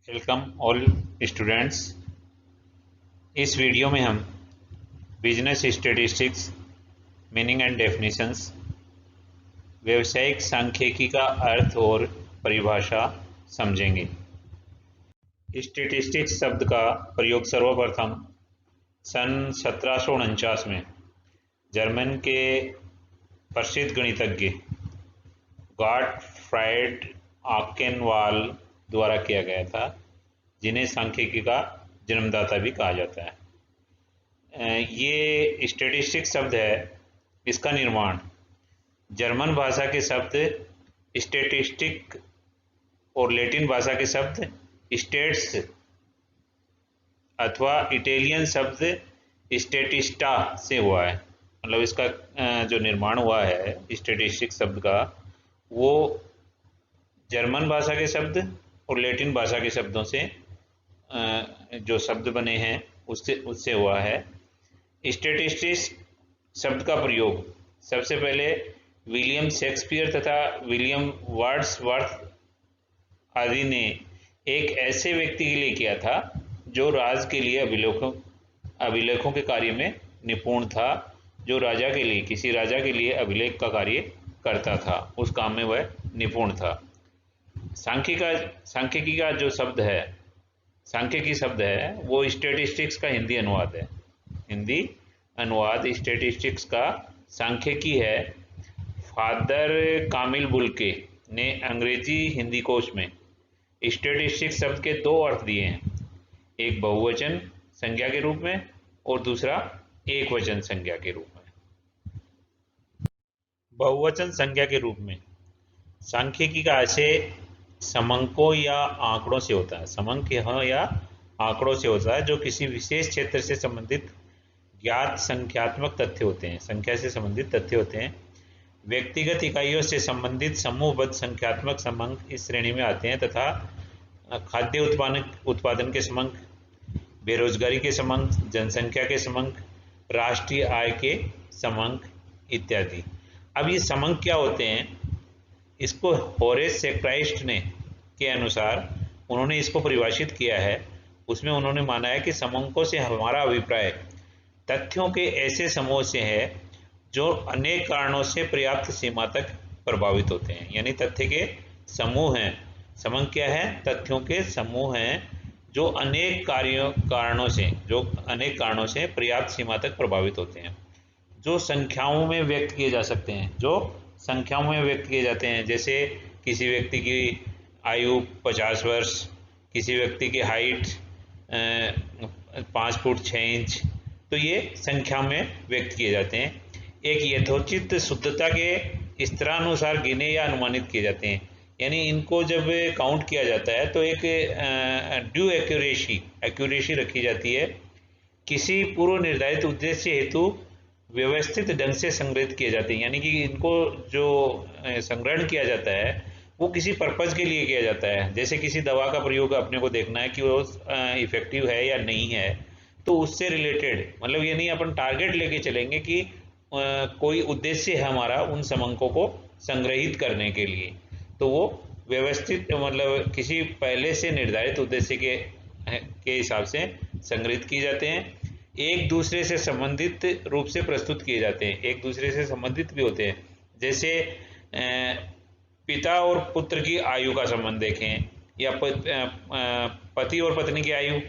Welcome all students. इस video में हम business statistics meaning and definitions, व्यावसायिक सांख्यिकी का अर्थ और परिभाषा समझेंगे। स्टैटिस्टिक्स शब्द का प्रयोग सर्वप्रथम सन 1749 में जर्मन के प्रसिद्ध गणितज्ञ गॉटफ्राइड आकेनवाल द्वारा किया गया था, जिन्हें सांख्यिकी का जन्मदाता भी कहा जाता है। ये स्टैटिस्टिक्स शब्द है, इसका निर्माण जर्मन भाषा के शब्द स्टैटिस्टिक और लैटिन भाषा के शब्द स्टेट्स अथवा इटालियन शब्द स्टैटिस्टा से हुआ है। मतलब इसका जो निर्माण हुआ है स्टैटिस्टिक्स शब्द का, वो जर्मन भाषा के शब्द और लैटिन भाषा के शब्दों से जो शब्द बने हैं उससे हुआ है। स्टैटिस्टिक्स शब्द का प्रयोग सबसे पहले विलियम शेक्सपियर तथा विलियम वर्ड्सवर्थ आदि ने एक ऐसे व्यक्ति के लिए किया था जो राज के लिए अभिलेखों के कार्य में निपुण था, जो किसी राजा के लिए अभिलेख का कार्य करता था, उस काम में वह निपुण था। सांख्यिकी का जो शब्द है, सांख्यिकी शब्द है, वो स्टैटिस्टिक्स का हिंदी अनुवाद है। हिंदी अनुवाद स्टैटिस्टिक्स का सांख्यिकी है। फादर कामिल बुल्के ने अंग्रेजी हिंदी कोश में स्टैटिस्टिक्स शब्द के दो अर्थ दिए हैं, एक बहुवचन संज्ञा के रूप में और दूसरा एक वचन संज्ञा के रूप में। बहुवचन संज्ञा के रूप में सांख्यिकी का ऐसे समंकों या आंकड़ों से होता है, समंक या आंकड़ों से होता है, जो किसी विशेष क्षेत्र से संबंधित ज्ञात संख्यात्मक तथ्य होते हैं, संख्या से संबंधित तथ्य होते हैं। व्यक्तिगत इकाइयों से संबंधित समूहबद्ध संख्यात्मक समंक इस श्रेणी में आते हैं तथा खाद्य उत्पादन के समंक, बेरोजगारी के समंक, जनसंख्या के समंक, राष्ट्रीय आय के समंक इत्यादि। अब ये समंक क्या होते हैं, इसको होरेस सेक्राइस्ट ने के अनुसार उन्होंने इसको परिभाषित किया है। उसमें उन्होंने माना है कि समंकों से हमारा अभिप्राय तथ्यों के ऐसे समूह से है जो अनेक कारणों से पर्याप्त सीमा तक प्रभावित होते हैं। यानी तथ्य के समूह हैं, समंक क्या है, तथ्यों के समूह हैं जो अनेक कारणों से पर्याप्त सीमा तक प्रभावित होते हैं, जो संख्याओं में व्यक्त किए जा सकते हैं, जैसे किसी व्यक्ति की आयु 50 वर्ष, किसी व्यक्ति की हाइट 5 फुट 6 इंच, तो ये संख्या में व्यक्त किए जाते हैं। एक यथोचित शुद्धता के स्तरानुसार गिने या अनुमानित किए जाते हैं। यानी इनको जब काउंट किया जाता है तो एक ड्यू एक्यूरेसी रखी जाती है, किसी पूर्व निर्धारित उद्देश्य हेतु व्यवस्थित ढंग से संग्रहित किए जाते हैं। यानी कि इनको जो संग्रहण किया जाता है वो किसी पर्पज़ के लिए किया जाता है। जैसे किसी दवा का प्रयोग अपने को देखना है कि वो इफेक्टिव है या नहीं है, तो उससे रिलेटेड, मतलब ये नहीं अपन टारगेट लेके चलेंगे कि कोई उद्देश्य है हमारा उन समंकों को संग्रहित करने के लिए, तो वो व्यवस्थित, मतलब किसी पहले से निर्धारित उद्देश्य के हिसाब से संग्रहित किए जाते हैं। एक दूसरे से संबंधित रूप से प्रस्तुत किए जाते हैं, एक दूसरे से संबंधित भी होते हैं। जैसे पिता और पुत्र की आयु का संबंध देखें, या पति और पत्नी की आयु।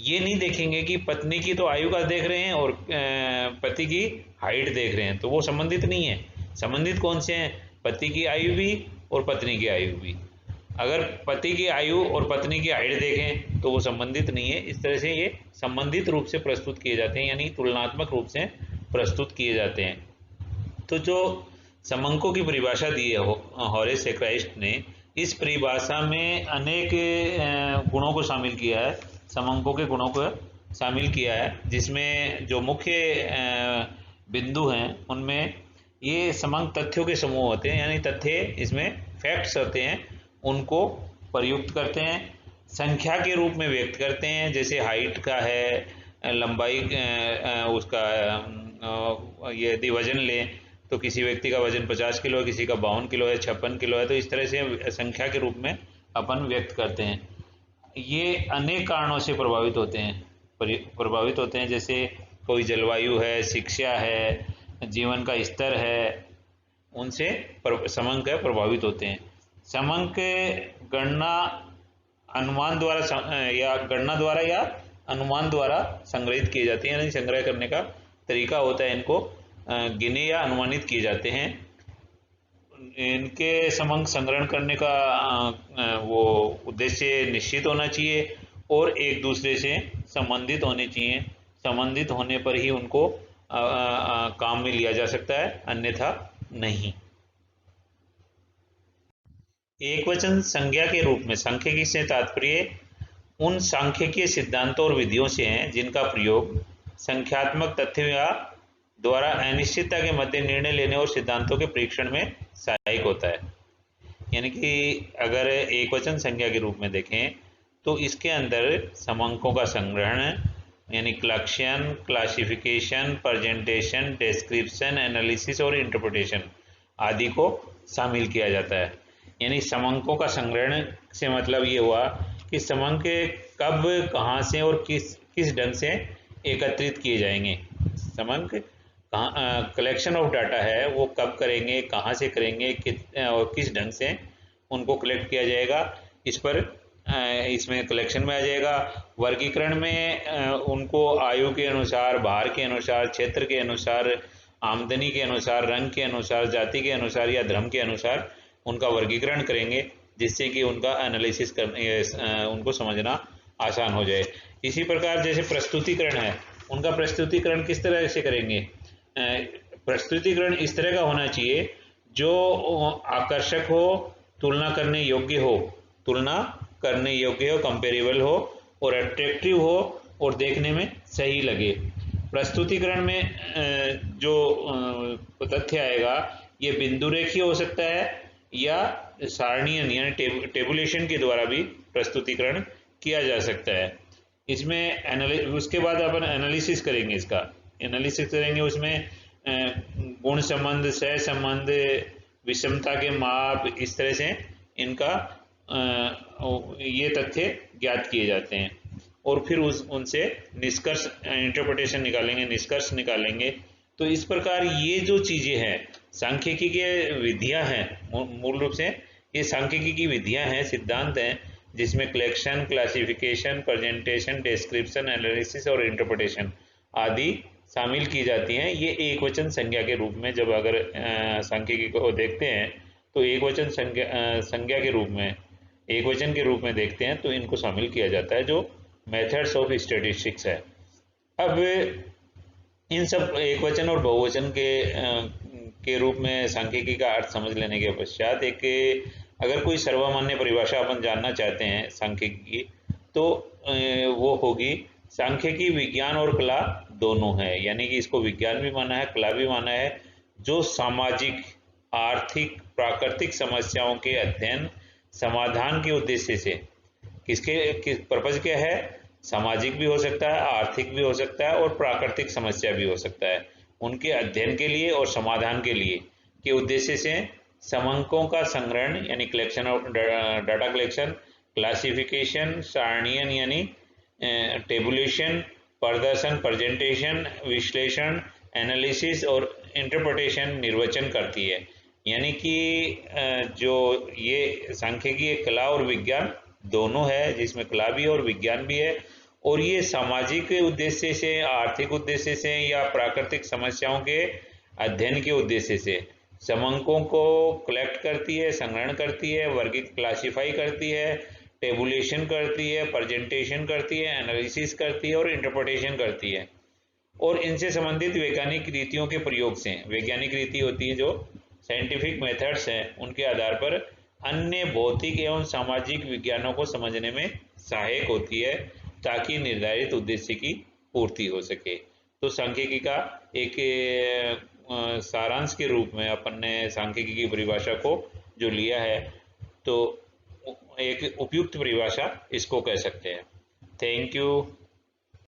ये नहीं देखेंगे कि पत्नी की तो आयु का देख रहे हैं और पति की हाइट देख रहे हैं, तो वो संबंधित नहीं है। संबंधित कौन से हैं, पति की आयु भी और पत्नी की आयु भी। अगर पति की आयु और पत्नी की हाइट देखें तो वो संबंधित नहीं है। इस तरह से ये संबंधित रूप से प्रस्तुत किए जाते हैं, यानी तुलनात्मक रूप से प्रस्तुत किए जाते हैं। तो जो समंकों की परिभाषा दी है होरेस सेक्राइस्ट ने, इस परिभाषा में अनेक गुणों को शामिल किया है, समंकों के गुणों को शामिल किया है, जिसमें जो मुख्य बिंदु हैं उनमें ये समंक तथ्यों के समूह होते हैं, यानी तथ्य इसमें फैक्ट्स होते हैं, उनको प्रयुक्त करते हैं, संख्या के रूप में व्यक्त करते हैं। जैसे हाइट का है, लंबाई उसका यदि वजन लें तो किसी व्यक्ति का वजन 50 किलो है, किसी का 52 किलो है, 56 किलो है, तो इस तरह से संख्या के रूप में अपन व्यक्त करते हैं। ये अनेक कारणों से प्रभावित होते हैं, जैसे कोई जलवायु है, शिक्षा है, जीवन का स्तर है, उनसे समंक प्रभावित होते हैं। समंक गणना अनुमान द्वारा या गणना द्वारा या अनुमान द्वारा संग्रहित किए जाते हैं, यानी संग्रह करने का तरीका होता है, इनको गिने या अनुमानित किए जाते हैं। इनके समंक संग्रहण करने का वो उद्देश्य निश्चित होना चाहिए और एक दूसरे से संबंधित होने चाहिए। संबंधित होने पर ही उनको काम में लिया जा सकता है, अन्यथा नहीं। एकवचन संज्ञा के रूप में सांख्यिकी से तात्पर्य उन सांख्यिकीय सिद्धांतों और विधियों से है जिनका प्रयोग संख्यात्मक तथ्यों या द्वारा अनिश्चितता के मध्य निर्णय लेने और सिद्धांतों के परीक्षण में सहायक होता है। यानी कि अगर एकवचन संज्ञा के रूप में देखें तो इसके अंदर समंकों का संग्रहण यानी collection, classification, presentation, description, analysis और इंटरप्रिटेशन आदि को शामिल किया जाता है। यानी समंकों का संग्रहण से मतलब ये हुआ कि समंक कब, कहाँ से और किस ढंग से एकत्रित किए जाएंगे। समंक कलेक्शन ऑफ डाटा है वो कब करेंगे, कहाँ से करेंगे, और किस ढंग से उनको कलेक्ट किया जाएगा, इस पर इसमें कलेक्शन में आ जाएगा। वर्गीकरण में उनको आयु के अनुसार, भार के अनुसार, क्षेत्र के अनुसार, आमदनी के अनुसार, रंग के अनुसार, जाति के अनुसार या धर्म के अनुसार उनका वर्गीकरण करेंगे, जिससे कि उनका एनालिसिस उनको समझना आसान हो जाए। इसी प्रकार जैसे प्रस्तुतिकरण है, उनका प्रस्तुतिकरण किस तरह से करेंगे। प्रस्तुतिकरण इस तरह का होना चाहिए जो आकर्षक हो, तुलना करने योग्य हो, कंपेरेबल हो और अट्रैक्टिव हो और देखने में सही लगे। प्रस्तुतिकरण में जो तथ्य आएगा ये बिंदु रेखीय हो सकता है या सारणीय यानी टेबुलेशन के द्वारा भी प्रस्तुतिकरण किया जा सकता है। इसमें उसके बाद अपन एनालिसिस करेंगे, उसमें गुण संबंध, सह संबंध, विषमता के माप, इस तरह से इनका ये तथ्य ज्ञात किए जाते हैं और फिर उनसे निष्कर्ष, इंटरप्रिटेशन निकालेंगे, निष्कर्ष निकालेंगे। तो इस प्रकार ये जो चीज़ें हैं सांख्यिकी के विधियां हैं, मूल रूप से ये सांख्यिकी की विधियां हैं, सिद्धांत हैं, जिसमें collection, classification, presentation, description, analysis और इंटरप्रिटेशन आदि शामिल की जाती हैं। ये एक वचन संज्ञा के रूप में जब अगर सांख्यिकी को देखते हैं तो एक वचन संज्ञा के रूप में, एक वचन के रूप में देखते हैं तो इनको शामिल किया जाता है, जो मेथड्स ऑफ स्टैटिस्टिक्स है। अब इन सब एक वचन और बहुवचन के रूप में सांख्यिकी का अर्थ समझ लेने के पश्चात एक अगर कोई सर्वमान्य परिभाषा अपन जानना चाहते हैं सांख्यिकी की, तो वो होगी सांख्यिकी विज्ञान और कला दोनों है। यानी कि इसको विज्ञान भी माना है, कला भी माना है, जो सामाजिक, आर्थिक, प्राकृतिक समस्याओं के अध्ययन, समाधान के उद्देश्य से, किस पर्पज क्या है, सामाजिक भी हो सकता है, आर्थिक भी हो सकता है और प्राकृतिक समस्या भी हो सकता है, उनके अध्ययन के लिए और समाधान के लिए के उद्देश्य से समंकों का संग्रहण यानी collection of data collection, classification, सारणीयन यानी टेबुलेशन, प्रदर्शन, प्रेजेंटेशन, विश्लेषण, एनालिसिस और इंटरप्रिटेशन निर्वचन करती है। यानी कि जो ये सांख्यिकी कला और विज्ञान दोनों है, जिसमें कला भी और विज्ञान भी है, और ये सामाजिक उद्देश्य से, आर्थिक उद्देश्य से या प्राकृतिक समस्याओं के अध्ययन के उद्देश्य से समंकों को कलेक्ट करती है, संग्रहण करती है, वर्गीकृत, क्लासिफाई करती है, टेबुलेशन करती है, प्रेजेंटेशन करती है, एनालिसिस करती है और इंटरप्रिटेशन करती है। और इनसे संबंधित वैज्ञानिक रीतियों के प्रयोग से, वैज्ञानिक रीति होती है जो साइंटिफिक मेथड्स हैं, उनके आधार पर अन्य भौतिक एवं सामाजिक विज्ञानों को समझने में सहायक होती है, ताकि निर्धारित उद्देश्य की पूर्ति हो सके। तो सांख्यिकी का एक सारांश के रूप में अपन ने सांख्यिकी की परिभाषा को जो लिया है, तो एक उपयुक्त परिभाषा इसको कह सकते हैं। Thank you.